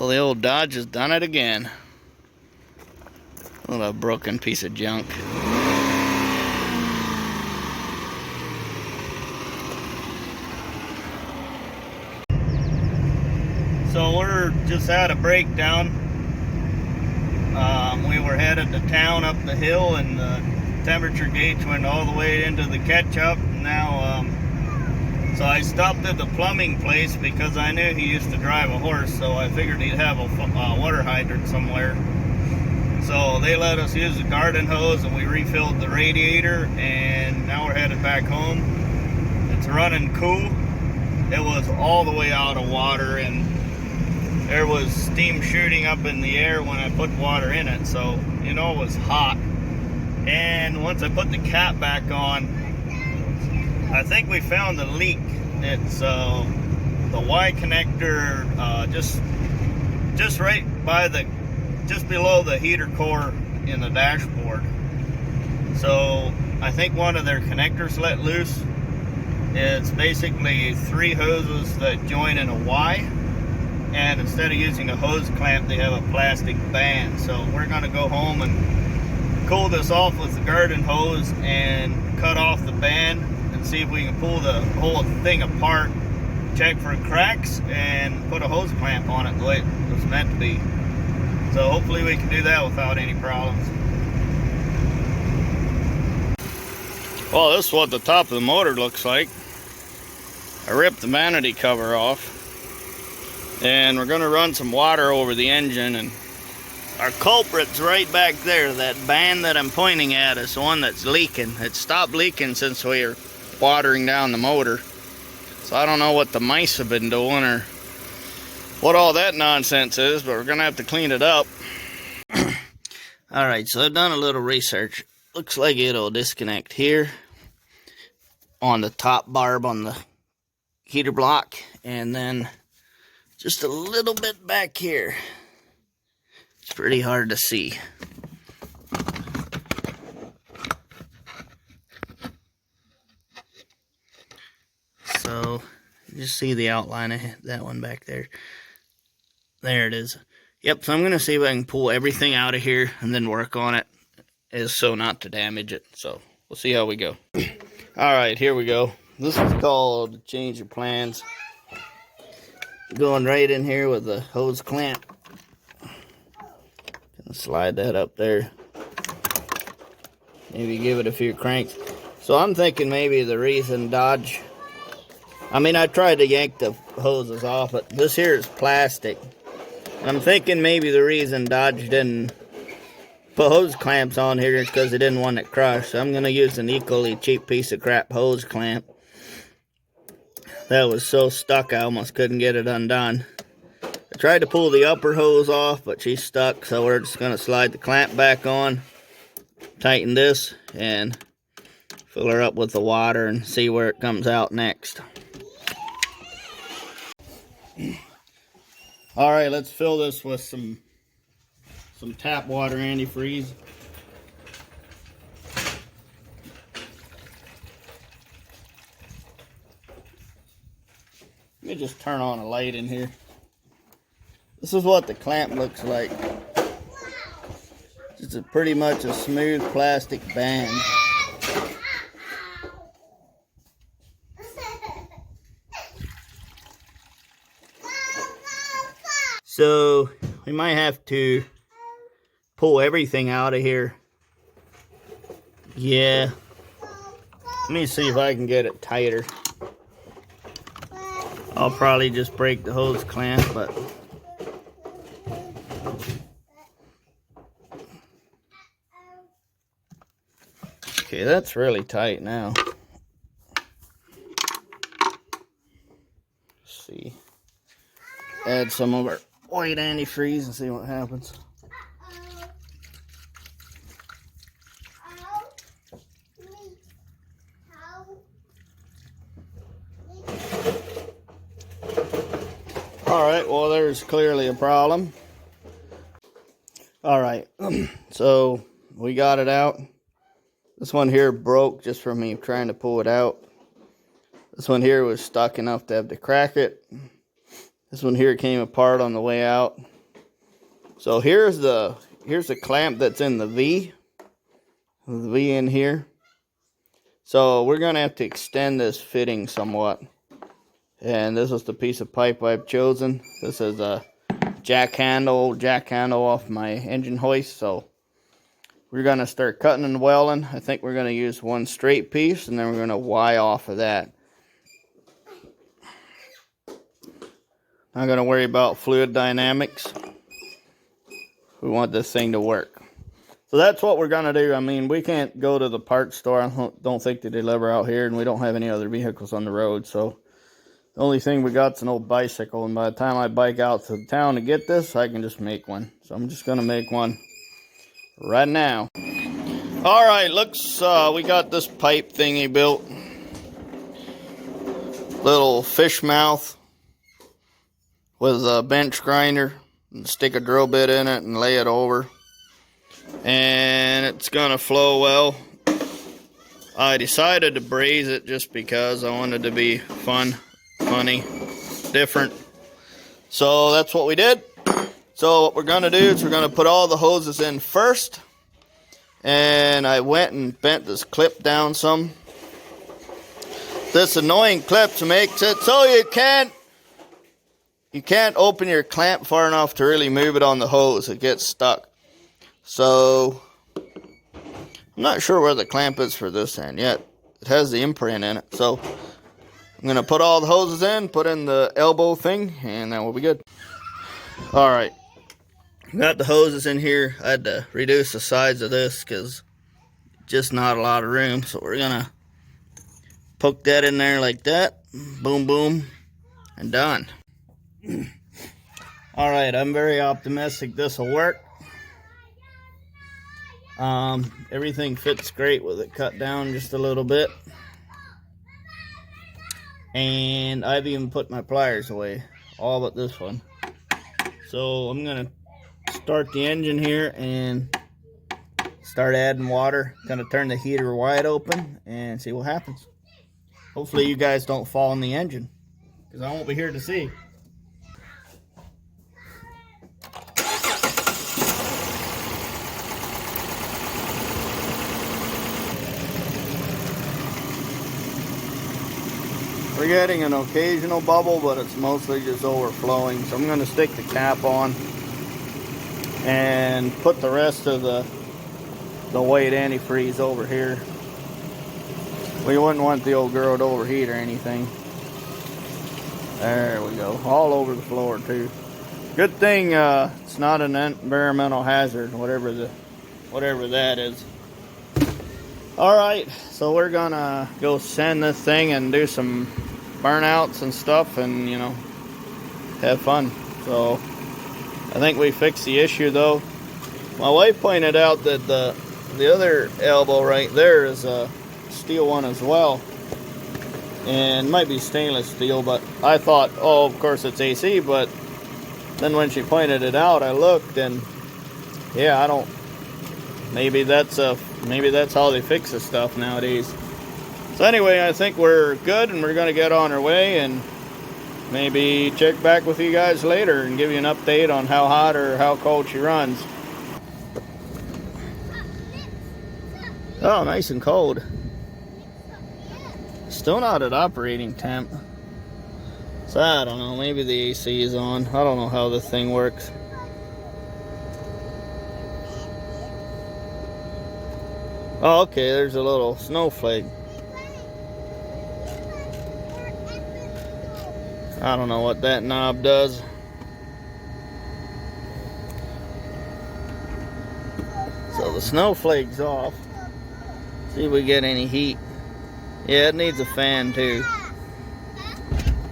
Well, the old Dodge has done it again. What a broken piece of junk. So we're just had a breakdown. We were headed to town up the hill, and the temperature gauge went all the way into the ketchup. Now, so I stopped at the plumbing place because I knew he used to drive a horse, so I figured he'd have a water hydrant somewhere. So they let us use the garden hose, and we refilled the radiator, and now we're headed back home. It's running cool. It was all the way out of water, and there was steam shooting up in the air when I put water in it, so you know it was hot. And once I put the cap back on, I think we found the leak. It's the Y connector, just right by just below the heater core in the dashboard. So I think one of their connectors let loose. It's basically 3 hoses that join in a Y, and instead of using a hose clamp, they have a plastic band. So we're going to go home and cool this off with the garden hose and cut off the band and see if we can pull the whole thing apart, check for cracks, and put a hose clamp on it the way it was meant to be. So hopefully we can do that without any problems. Well, this is what the top of the motor looks like. I ripped the vanity cover off, and we're going to run some water over the engine, and our culprit's right back there. That band that I'm pointing at is the one that's leaking. It stopped leaking since we were watering down the motor. So I don't know what the mice have been doing or what all that nonsense is, but we're going to have to clean it up. Alright, so I've done a little research. Looks like it'll disconnect here on the top barb on the heater block, and then just a little bit back here. It's pretty hard to see. So, you just see the outline of that one back there. There it is. Yep, so I'm going to see if I can pull everything out of here and then work on it, as so not to damage it. So, we'll see how we go. Alright, here we go. This is called change of plans. Going right in here with the hose clamp. Gonna slide that up there. Maybe give it a few cranks. So I'm thinking maybe the reason Dodge... I tried to yank the hoses off, but this here is plastic. I'm thinking maybe the reason Dodge didn't put hose clamps on here is because they didn't want it crushed. So I'm going to use an equally cheap piece of crap hose clamp. That was so stuck I almost couldn't get it undone. I tried to pull the upper hose off, but she's stuck, so we're just going to slide the clamp back on, tighten this, and fill her up with the water and see where it comes out next. Alright, let's fill this with some tap water antifreeze. Let me just turn on a light in here. This is what the clamp looks like. It's pretty much a smooth plastic band. So we might have to pull everything out of here. Yeah. Let me see if I can get it tighter. I'll probably just break the hose clamp, but okay, that's really tight now. Let's see. Add some of our white antifreeze and see what happens. Alright, well there's clearly a problem. Alright, so we got it out. This one here broke just from me trying to pull it out. This one here was stuck enough to have to crack it. This one here came apart on the way out. So here's the clamp that's in the V in here. So we're gonna have to extend this fitting somewhat. And this is the piece of pipe I've chosen. This is a jack handle off my engine hoist. So we're gonna start cutting and welding. I think we're gonna use one straight piece, and then we're gonna Y off of that. Not gonna worry about fluid dynamics. We want this thing to work. So that's what we're gonna do. I mean, we can't go to the parts store. I don't think they deliver out here, and we don't have any other vehicles on the road. So the only thing we got is an old bicycle, and by the time I bike out to town to get this, I can just make one. So I'm just gonna make one right now. All right, looks we got this pipe thingy built. Little fish mouth with a bench grinder, and stick a drill bit in it and lay it over, and it's gonna flow well. I decided to braze it just because I wanted to be funny, different. So that's what we did. So what we're gonna do is we're gonna put all the hoses in first, and I went and bent this clip down some. This annoying clip makes it so you can't open your clamp far enough to really move it on the hose. It gets stuck. So I'm not sure where the clamp is for this end yet. It has the imprint in it. So I'm going to put all the hoses in, put in the elbow thing, and then we'll be good. Alright. Got the hoses in here. I had to reduce the size of this because just not a lot of room. So we're going to poke that in there like that. Boom, boom, and done. Alright, I'm very optimistic this will work. Everything fits great with it cut down just a little bit. And I've even put my pliers away, all but this one. So I'm going to start the engine here and start adding water. Going to turn the heater wide open and see what happens. Hopefully you guys don't fall in the engine, because I won't be here to see. We're getting an occasional bubble, but it's mostly just overflowing. So I'm going to stick the cap on and put the rest of the white antifreeze over here. We wouldn't want the old girl to overheat or anything. There we go. All over the floor too. Good thing it's not an environmental hazard, whatever that is. Alright, so we're gonna go sand this thing and do some burnouts and stuff, and you know, have fun. So I think we fixed the issue though. My wife pointed out that the other elbow right there is a steel one as well, and it might be stainless steel, but I thought, oh, of course it's AC. But then when she pointed it out, I looked, and yeah, maybe that's how they fix this stuff nowadays. So anyway, I think we're good, and we're going to get on our way and maybe check back with you guys later and give you an update on how hot or how cold she runs. Oh, nice and cold. Still not at operating temp. So I don't know, maybe the AC is on. I don't know how this thing works. Oh, okay, there's a little snowflake. I don't know what that knob does. So the snowflake's off. See if we get any heat. Yeah, it needs a fan too.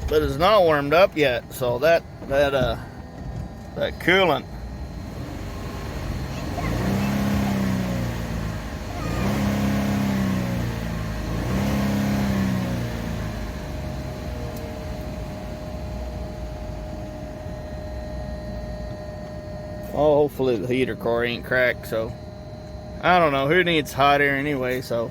But it's not warmed up yet, so that coolant. Oh, hopefully the heater core ain't cracked, so I don't know, who needs hot air anyway, so